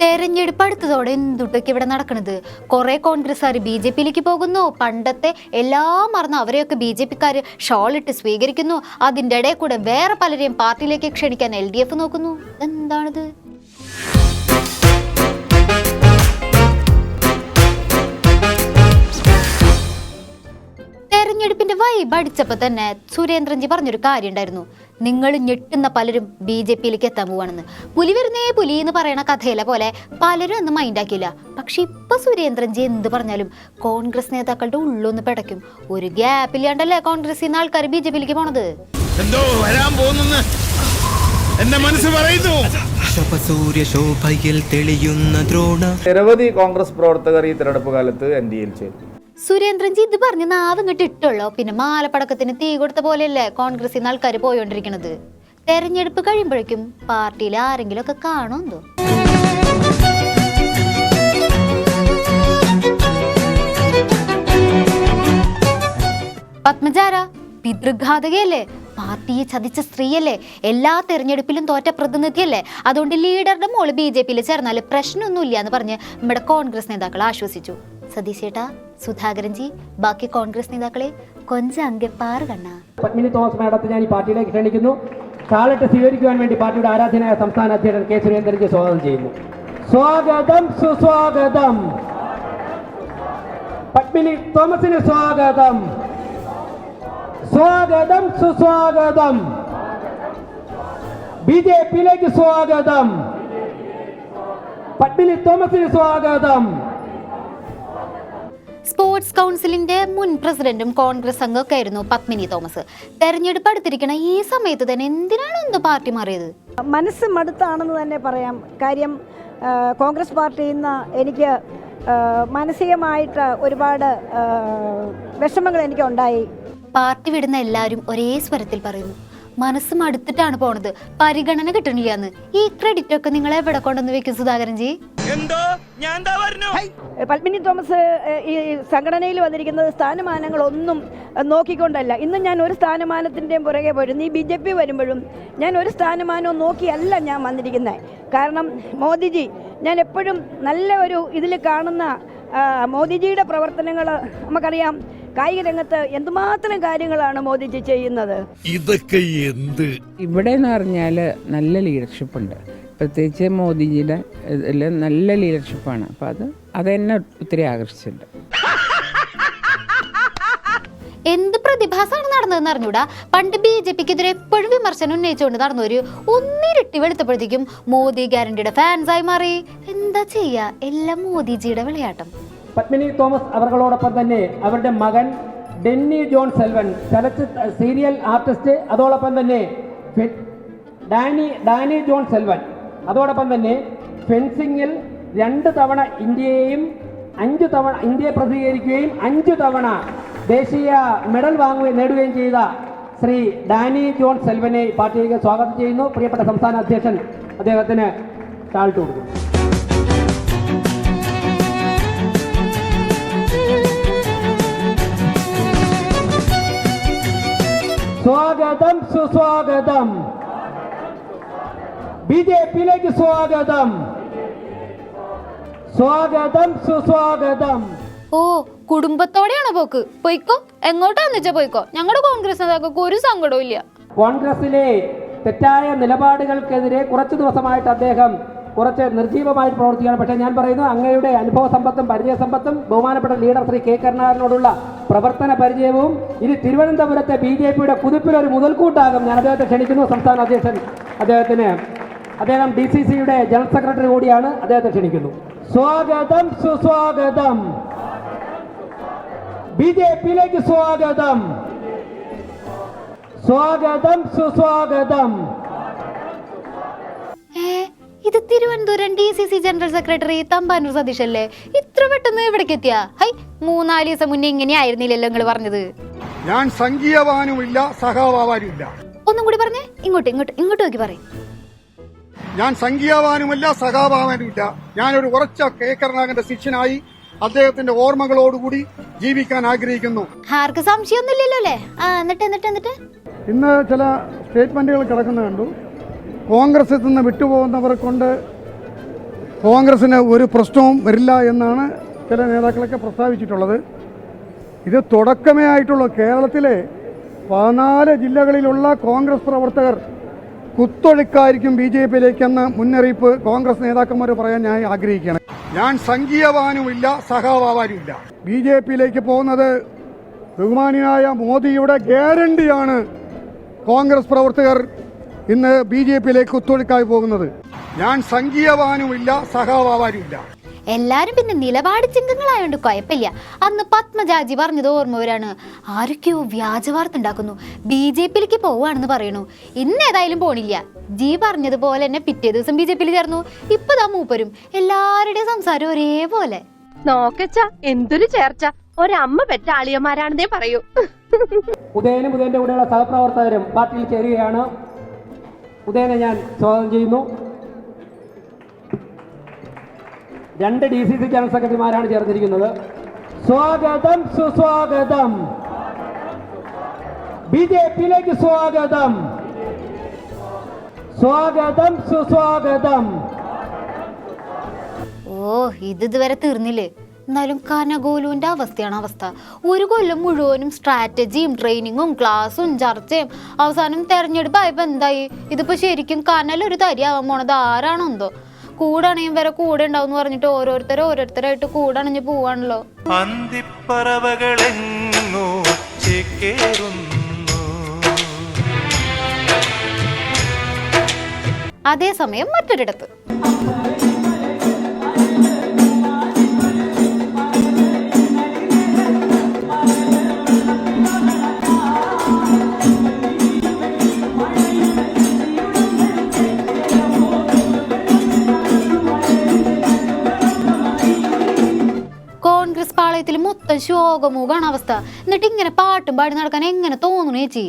തെരഞ്ഞെടുപ്പ് അടുത്തതോടെ എന്തുട്ടൊക്കെ ഇവിടെ നടക്കണത്? കുറെ കോൺഗ്രസ്സുകാർ BJP-യിലേക്ക് പോകുന്നു. പണ്ടത്തെ എല്ലാം മറന്ന് അവരെയൊക്കെ BJP-ക്കാർ ഷോളിട്ട് സ്വീകരിക്കുന്നു. അതിൻ്റെ ഇടയിൽ കൂടെ വേറെ പലരെയും പാർട്ടിയിലേക്ക് ക്ഷണിക്കാൻ LDF നോക്കുന്നു. എന്താണിത്? തെരഞ്ഞെടുപ്പിന്റെ വൈബ് അടിച്ചപ്പോ തന്നെ സുരേന്ദ്രൻജി പറഞ്ഞൊരു കാര്യം ഉണ്ടായിരുന്നു. നിങ്ങൾ ഞെട്ടുന്ന പലരും BJP-യിലേക്ക് എത്താൻ പോവാണെന്ന്. പുലി വരുന്നേ പുലി എന്ന് പറയണ കഥയിലെ പോലെ പലരും ഒന്നും മൈൻഡാക്കിയില്ല. പക്ഷെ ഇപ്പൊ സുരേന്ദ്രൻജി എന്ത് പറഞ്ഞാലും കോൺഗ്രസ് നേതാക്കളുടെ ഉള്ളൊന്ന് പിടയ്ക്കും. ഒരു ഗ്യാപ്പില്ലാണ്ടല്ലേ കോൺഗ്രസിൽ നിന്ന് ആൾക്കാർ BJP-യിലേക്ക് പോണത്. എന്തോ വരാൻ പോകുന്നു എന്റെ മനസ്സ് പറയുന്നു. നിരവധി കോൺഗ്രസ് പ്രവർത്തകർ ഈ തെരഞ്ഞെടുപ്പ് കാലത്ത് NDAയിൽ ചേരും. സുരേന്ദ്രൻജി ഇത് പറഞ്ഞ് നാവിങ്ങോട്ട് ഇട്ടുള്ളോ. പിന്നെ മാലപ്പടക്കത്തിന് തീ കൊടുത്ത പോലെയല്ലേ കോൺഗ്രസിൽ നിന്ന് ആൾക്കാർ പോയോണ്ടിരിക്കണത്. തെരഞ്ഞെടുപ്പ് കഴിയുമ്പോഴേക്കും പാർട്ടിയിൽ ആരെങ്കിലും ഒക്കെ കാണുമെന്തോ. പത്മജാര പിതൃഘാതകയല്ലേ, പാർട്ടിയെ ചതിച്ച സ്ത്രീയല്ലേ, എല്ലാ തെരഞ്ഞെടുപ്പിലും തോറ്റ പ്രതിനിധിയല്ലേ. അതുകൊണ്ട് ലീഡറുടെ മോള് BJP-യിൽ ചേർന്നാല് പ്രശ്നമൊന്നുമില്ല എന്ന് പറഞ്ഞ് നമ്മുടെ കോൺഗ്രസ് നേതാക്കൾ ആശ്വസിച്ചു. സതീശേട്ടാ, സുധാകരൻജി, ബാക്കി കോൺഗ്രസ് നേതാക്കളെ കൊഞ്ചം അങ്കപ്പാറ് കണ്ണ. പത്മിനി തോമസ് മാഡത്തെ ഞാൻ ഈ പാർട്ടിയിലേക്ക് ക്ഷണിക്കുന്നു. ഷാളിട്ട് സ്വീകരിക്കുവാൻ വേണ്ടി പാർട്ടിയുടെ ആരാധനായ സംസ്ഥാന അധ്യക്ഷൻ K. സുരേന്ദ്രൻജി സ്വാഗതം ചെയ്യുന്നു. സ്വാഗതം, സുസ്വാഗതം. പത്മിനി തോമസിന് സ്വാഗതം. സ്വാഗതം, സുസ്വാഗതം. BJP-യിലേക്ക് സ്വാഗതം. പത്മിനി തോമസിന് സ്വാഗതം. സ്പോർട്സ് കൗൺസിലിന്റെ മുൻ പ്രസിഡന്റും കോൺഗ്രസ് അംഗമൊക്കെ ആയിരുന്നു പത്മിനി തോമസ്. തെരഞ്ഞെടുപ്പ് അടുത്തിരിക്കണ ഈ സമയത്ത് തന്നെ എന്തിനാണ് എന്തോ പാർട്ടി മാറിയത്? മനസ്സ് മടുത്താണെന്ന് തന്നെ പറയാം. കാര്യം കോൺഗ്രസ് പാർട്ടിയിൽ നിന്ന് എനിക്ക് മാനസികമായിട്ട് ഒരുപാട് വിഷമങ്ങൾ എനിക്കുണ്ടായി. പാർട്ടി വിടുന്ന എല്ലാവരും ഒരേ സ്വരത്തിൽ പറയുന്നു, മനസ്സ് മടുത്തിട്ടാണ് പോണത്, പരിഗണന കിട്ടണില്ല എന്ന്. ഈ ക്രെഡിറ്റ് ഒക്കെ നിങ്ങൾ എവിടെ കൊണ്ടുവന്ന് വെക്കും സുധാകരൻജി? പത്മിനി തോമസ് ഈ സംഘടനയിൽ വന്നിരിക്കുന്നത് സ്ഥാനമാനങ്ങളൊന്നും നോക്കിക്കൊണ്ടല്ല. ഇന്ന് ഞാൻ ഒരു സ്ഥാനമാനത്തിൻ്റെയും പുറകെ പോയിരുന്നു. ഈ BJP വരുമ്പോഴും ഞാൻ ഒരു സ്ഥാനമാനവും നോക്കിയല്ല ഞാൻ വന്നിരിക്കുന്നത്. കാരണം മോദിജി, ഞാൻ എപ്പോഴും നല്ല ഒരു ഇതിൽ കാണുന്ന മോദിജിയുടെ പ്രവർത്തനങ്ങൾ നമുക്കറിയാം. കായിക രംഗത്ത് എന്തുമാത്രം കാര്യങ്ങളാണ് മോദിജി ചെയ്യുന്നത്. ഇതൊക്കെ എന്ത് ഇവിടെ എന്ന് പറഞ്ഞാൽ നല്ല ലീഡർഷിപ്പ് ഉണ്ട്. പ്രത്യേകിച്ച് മോദിജിയുടെ നല്ല ലീഡർഷിപ്പാണ്. അപ്പം അതെന്നെ ഒത്തിരി ആകർഷിച്ചിട്ടുണ്ട്. എന്ത് പ്രതിഭാസമാണ് നടന്നതെന്ന് അറിഞ്ഞൂടാ. പണ്ട് BJP-ക്കെതിരെ എപ്പോഴും വിമർശനം ഉന്നയിച്ചുകൊണ്ട് നടന്നവര് ഒന്നിരട്ടി വെളുത്തപ്പോഴത്തേക്കും മോദി ഗ്യാരണ്ടിയുടെ ഫാൻസായി മാറി. എന്താ ചെയ്യാ, എല്ലാം മോദിജിയുടെ വിളയാട്ടം. പത്മിനി തോമസ് അവരോടൊപ്പം തന്നെ അവരുടെ മകൻ ഡെന്നി ജോൺ സെൽവൻ, ചലച്ചിത്ര സീരിയൽ ആർട്ടിസ്റ്റ്, അതോടൊപ്പം തന്നെ ഡാനി ജോൺ സെൽവൻ, അതോടൊപ്പം തന്നെ ഫെൻസിങ്ങിൽ 2 തവണ ഇന്ത്യയെ പ്രതിനിധീകരിക്കുകയും 5 തവണ ദേശീയ മെഡൽ നേടുകയും ചെയ്ത ശ്രീ ഡാനി ജോൺ സെൽവനെ പാർട്ടിയിലേക്ക് സ്വാഗതം ചെയ്യുന്നു. പ്രിയപ്പെട്ട സംസ്ഥാന അധ്യക്ഷൻ അദ്ദേഹത്തിന് ഷാൾട്ട് കൊടുക്കുന്നു. സ്വാഗതം, സുസ്വാഗതം. BJP-യിലേക്ക് സ്വാഗതം. സ്വാഗതം, സുസ്വാഗതം. ഓ, കുടുംബത്തോടെയാണോ പോക്ക്? പോയിക്കോ, എങ്ങോട്ടാന്ന് വെച്ചാ പോയിക്കോ. ഞങ്ങളുടെ കോൺഗ്രസ് നേതാക്കൾക്ക് ഒരു സങ്കടവും ഇല്ല. കോൺഗ്രസിലെ തെറ്റായ നിലപാടുകൾക്കെതിരെ കുറച്ചു ദിവസമായിട്ട് അദ്ദേഹം കുറച്ച് നിർജീവമായിട്ട് പ്രവർത്തിക്കുകയാണ്. പക്ഷേ ഞാൻ പറയുന്നു, അങ്ങയുടെ അനുഭവ സമ്പത്തും പരിചയസമ്പത്തും ബഹുമാനപ്പെട്ട ലീഡർ ശ്രീ K. കരുണാകരനോടുള്ള പ്രവർത്തന പരിചയവും ഇത് തിരുവനന്തപുരത്തെ BJP-യുടെ കുതിപ്പിലൊരു മുതൽക്കൂട്ടാകും. ഞാൻ അദ്ദേഹത്തെ ക്ഷണിക്കുന്നു. സംസ്ഥാന അധ്യക്ഷൻ അദ്ദേഹം DCC-യുടെ ജനറൽ സെക്രട്ടറി കൂടിയാണ്. അദ്ദേഹത്തെ ക്ഷണിക്കുന്നു. സ്വാഗതം, സുസ്വാഗതം. BJP-യിലേക്ക് സ്വാഗതം. സ്വാഗതം, സുസ്വാഗതം. ഇത് Thiruvananthapuram DCC general secretary Thampanoor Satheesh അല്ലേ? ഇത്ര പെട്ടെന്ന് ഇവിടേക്ക് എത്തിയാ? 3-4 ദിവസം മുന്നേ ഇങ്ങനെ ആയിരുന്നില്ലല്ലോ നിങ്ങൾ പറഞ്ഞത്. ഞാൻ സംഘീയവാനുമില്ല, സഹാവാനുമില്ല. ഒന്നും കൂടി പറഞ്ഞേ, ഇങ്ങോട്ട് നോക്കി പറയും. ഞാൻ സംഘീയവാനുമില്ല, സഹാവാനുമില്ല. ഞാനൊരു ഉറച്ച K. കരുണാകരന്റെ ശിഷ്യനായി അദ്ദേഹത്തിന്റെ ഓർമ്മകളോടുകൂടി ജീവിക്കാൻ ആഗ്രഹിക്കുന്നു. ആർക്ക് സംശയമൊന്നുമില്ലല്ലോ അല്ലേ? എന്നിട്ട് ഇന്ന് ചില സ്റ്റേറ്റ്മെന്റുകൾ കിടക്കുന്ന കണ്ടു. കോൺഗ്രസിൽ നിന്ന് വിട്ടുപോകുന്നവർ കൊണ്ട് കോൺഗ്രസ്സിന് ഒരു പ്രശ്നവും വരില്ല എന്നാണ് ചില നേതാക്കളൊക്കെ പ്രസ്താവിച്ചിട്ടുള്ളത്. ഇത് തുടക്കമേ ആയിട്ടുള്ളൂ. കേരളത്തിലെ 14 ജില്ലകളിലുള്ള കോൺഗ്രസ് പ്രവർത്തകർ കുത്തൊഴുക്കായിരിക്കും BJPയിലേക്കെന്ന മുന്നറിയിപ്പ് കോൺഗ്രസ് നേതാക്കന്മാർ പറയാൻ ഞാൻ ആഗ്രഹിക്കുകയാണ്. ഞാൻ സംഘീയവാനുമില്ല, സഹാവാനുമില്ല. BJPയിലേക്ക് പോകുന്നത് ബഹുമാനിയായ മോദിയുടെ ഗ്യാരണ്ടിയാണ്. കോൺഗ്രസ് പ്രവർത്തകർ ഇന്ന് BJPയിലേക്ക് കുത്തൊഴുക്കായി പോകുന്നത്. ഞാൻ സംഘീയവാനുമില്ല, സഹാവാനുമില്ല. എല്ലാരും പിന്നെ നിലപാട് ചിങ്കങ്ങളായോണ്ട് കുഴപ്പമില്ല. അന്ന് പത്മജാജി പറഞ്ഞത് ഓർമ്മ വരാണ്. ആരൊക്കെയോ വ്യാജ വാർത്ത ഉണ്ടാക്കുന്നു, BJPയിലേക്ക് പോവാണെന്ന് പറയണു. ഇന്ന് ഏതായാലും പോണില്ല. ജി പറഞ്ഞതുപോലെ തന്നെ പിറ്റേ ദിവസം BJPയിൽ ചേർന്നു. ഇപ്പതാ മൂപ്പരും. എല്ലാവരുടെയും സംസാരം ഒരേപോലെ. നോക്കച്ച എന്തൊരു ചേർച്ച, ഒരമ്മ പെറ്റ ആളിയന്മാരാണെന്നേ പറയൂ. ഉദയനും ഉദയന്റെ കൂടെയുള്ള സഹപ്രവർത്തകരും പാർട്ടിയിൽ ചേരുകയാണ്. ഉദയനെ ഞാൻ സ്വാഗതം ചെയ്യുന്നു. 2 DCC ജനറൽ സെക്രട്ടറിമാരാണ് ചേർന്നിരിക്കുന്നത്. സ്വാഗതം, സുസ്വാഗതം. BJPയിലേക്ക് സ്വാഗതം, സ്വാഗതം, സുസ്വാഗതം. ഓ, ഇതുവരെ തീർന്നില്ലേ? എന്നാലും കനകോലുവിൻ്റെ അവസ്ഥ. ഒരു കൊല്ലം മുഴുവനും സ്ട്രാറ്റജിയും ട്രെയിനിങ്ങും ക്ലാസ്സും ചർച്ചയും, അവസാനം തെരഞ്ഞെടുപ്പായപ്പോൾ എന്തായി? ഇതിപ്പോൾ ശരിക്കും കനലൊരു തരിയാവാൻ പോണത് ആരാണോ എന്തോ. കൂടണയും വരെ കൂടെ ഉണ്ടാവും എന്ന് പറഞ്ഞിട്ട് ഓരോരുത്തരായിട്ട് കൂടണഞ്ഞ് പോവാണല്ലോ. അതേസമയം മറ്റൊരിടത്ത് കോൺഗ്രസ് പാളയത്തിൽ മൊത്തം ശോകമൂഖാണ് അവസ്ഥ. എന്നിട്ട് ഇങ്ങനെ പാട്ടും പാടി നടക്കാൻ എങ്ങനെ തോന്നുന്നു ചേച്ചി?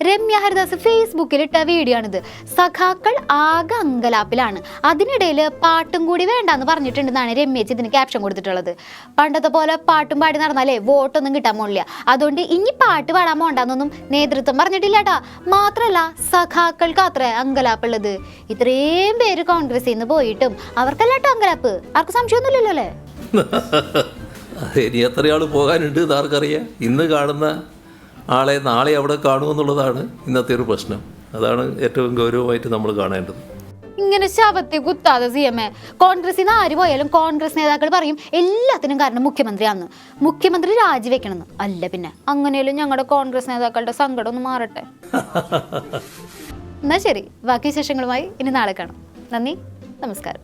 രമ്യ ഹരിദാസ് ഫേസ്ബുക്കിൽ ഇട്ട വീഡിയോ ആണിത്. സഖാക്കൾ ആകെ അങ്കലാപ്പിലാണ്. അതിനിടയിൽ പാട്ടും കൂടി വേണ്ടെന്ന് പറഞ്ഞിട്ടുണ്ടെന്നാണ് രമ്യേച്ചി ഇതിന് ക്യാപ്ഷൻ കൊടുത്തിട്ടുള്ളത്. പണ്ടത്തെ പോലെ പാട്ടും പാടി നടന്നാലേ വോട്ടൊന്നും കിട്ടാൻ പോണില്ല. അതുകൊണ്ട് ഇനി പാട്ട് പാടാൻ പോണ്ടെന്നൊന്നും നേതൃത്വം പറഞ്ഞിട്ടില്ലാട്ടാ. മാത്രമല്ല സഖാക്കൾക്ക് അത്ര അങ്കലാപ്പുള്ളത്. ഇത്രയും പേര് കോൺഗ്രസിൽ നിന്ന് പോയിട്ടും അവർക്കല്ലാട്ടോ അങ്കലാപ്പ്. ആർക്കും സംശയമൊന്നുമില്ലല്ലോ അല്ലേ? ഇനി എത്ര ആൾ പോകാനുണ്ട് ആർക്കറിയാം. ഇന്ന് കാണുന്ന ആളെ നാളെ അവിടെ കാണുമെന്നുള്ളതാണ് ഇന്നത്തെ ഒരു പ്രശ്നം. അതാണ് ഏറ്റവും ഗൗരവമായിട്ട് നമ്മൾ കാണേണ്ടത്. ഇങ്ങനെ ശവത്തെ കുത്താതെ CM കോൺഗ്രസിൽ നിന്ന് ആര് പോയാലും കോൺഗ്രസ് നേതാക്കൾ പറയും എല്ലാത്തിനും കാരണം മുഖ്യമന്ത്രിയാന്ന്. മുഖ്യമന്ത്രി രാജിവെക്കണമെന്ന്. അല്ല പിന്നെ അങ്ങനെയല്ലോ ഞങ്ങളുടെ കോൺഗ്രസ് നേതാക്കളുടെ സങ്കടം ഒന്ന് മാറട്ടെ. എന്നാ ശരി, ബാക്കി വിശേഷങ്ങളുമായി ഇനി നാളെ കാണാം. നന്ദി, നമസ്കാരം.